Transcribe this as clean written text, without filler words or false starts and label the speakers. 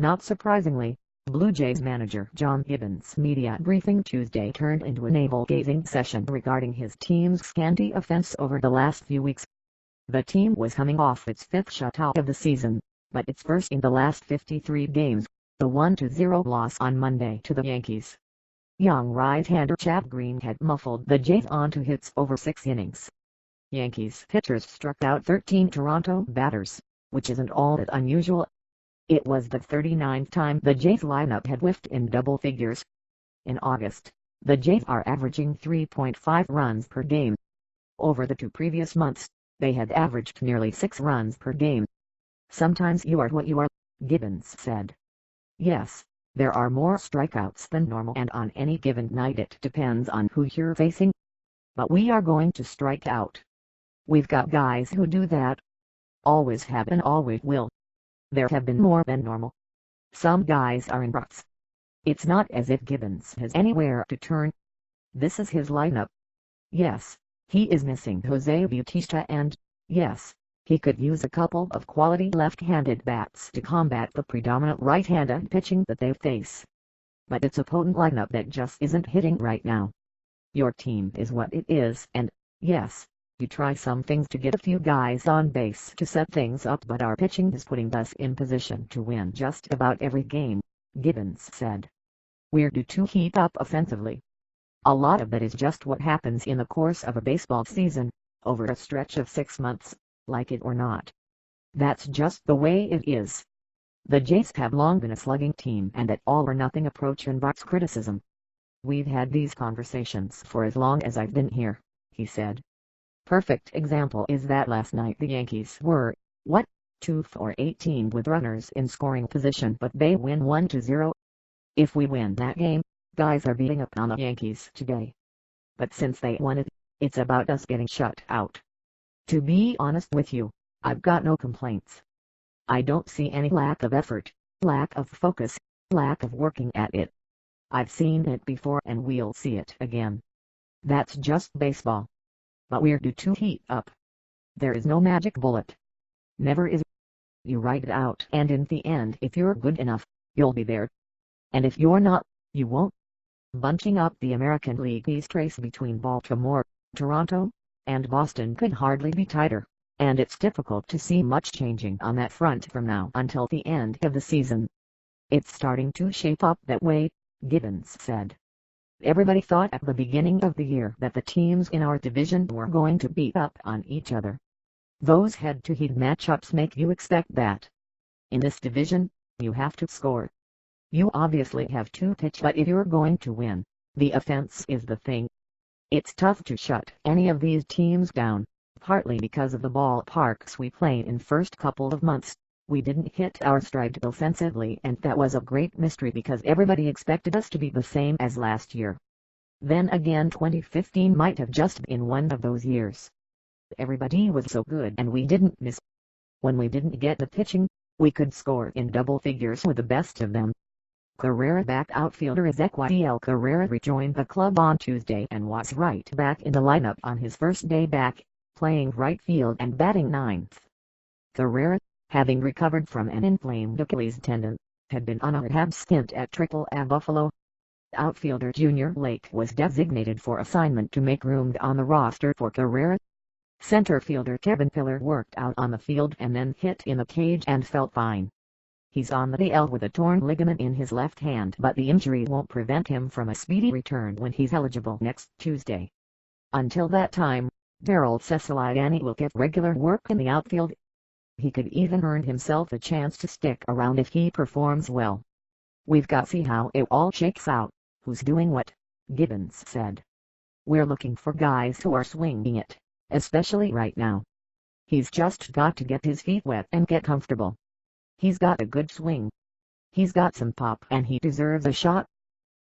Speaker 1: Not surprisingly, Blue Jays manager John Gibbons' media briefing Tuesday turned into a navel-gazing session regarding his team's scanty offense over the last few weeks. The team was coming off its fifth shutout of the season, but its first in the last 53 games, the 1-0 loss on Monday to the Yankees. Young right-hander Chad Green had muffled the Jays onto hits over 6 innings. Yankees pitchers struck out 13 Toronto batters, which isn't all that unusual. It was the 39th time the Jays lineup had whiffed in double figures. In August, the Jays are averaging 3.5 runs per game. Over the 2 previous months, they had averaged nearly 6 runs per game. "Sometimes you are what you are," Gibbons said. "Yes, there are more strikeouts than normal, and on any given night it depends on who you're facing. But we are going to strike out. We've got guys who do that. Always have and always will. There have been more than normal. Some guys are in ruts. It's not as if Gibbons has anywhere to turn. This is his lineup. Yes, he is missing Jose Bautista, and, yes, he could use a couple of quality left-handed bats to combat the predominant right-handed pitching that they face. But it's a potent lineup that just isn't hitting right now. Your team is what it is, and, yes, you try some things to get a few guys on base to set things up, but our pitching is putting us in position to win just about every game," Gibbons said. "We're due to heat up offensively. A lot of that is just what happens in the course of a baseball season, over a stretch of 6 months, like it or not. That's just the way it is. The Jays have long been a slugging team, and that all-or-nothing approach invites criticism. We've had these conversations for as long as I've been here," he said. "Perfect example is that last night the Yankees were, 2 for 18 with runners in scoring position, but they win 1-0. If we win that game, guys are beating up on the Yankees today. But since they won it, it's about us getting shut out. To be honest with you, I've got no complaints. I don't see any lack of effort, lack of focus, lack of working at it. I've seen it before and we'll see it again. That's just baseball. But we're due to heat up. There is no magic bullet. Never is. You write it out, and in the end, if you're good enough, you'll be there. And if you're not, you won't." Bunching up the American League East race between Baltimore, Toronto, and Boston could hardly be tighter, and it's difficult to see much changing on that front from now until the end of the season. "It's starting to shape up that way," Gibbons said. "Everybody thought at the beginning of the year that the teams in our division were going to beat up on each other. Those head-to-head matchups make you expect that. In this division, you have to score. You obviously have to pitch, but if you're going to win, the offense is the thing. It's tough to shut any of these teams down, partly because of the ballparks we played in first couple of months. We didn't hit our stride offensively, and that was a great mystery because everybody expected us to be the same as last year. Then again, 2015 might have just been one of those years. Everybody was so good and we didn't miss. When we didn't get the pitching, we could score in double figures with the best of them." Carrera-backed outfielder Ezequiel Carrera rejoined the club on Tuesday and was right back in the lineup on his first day back, playing right field and batting ninth. Carrera, having recovered from an inflamed Achilles tendon, had been on a rehab stint at AAA Buffalo. Outfielder Junior Lake was designated for assignment to make room on the roster for Carrera. Center fielder Kevin Pillar worked out on the field and then hit in the cage and felt fine. He's on the DL with a torn ligament in his left hand, but the injury won't prevent him from a speedy return when he's eligible next Tuesday. Until that time, Darryl Ceciliani will get regular work in the outfield. He could even earn himself a chance to stick around if he performs well. "We've got to see how it all shakes out, who's doing what," Gibbons said. "We're looking for guys who are swinging it, especially right now. He's just got to get his feet wet and get comfortable. He's got a good swing. He's got some pop and he deserves a shot."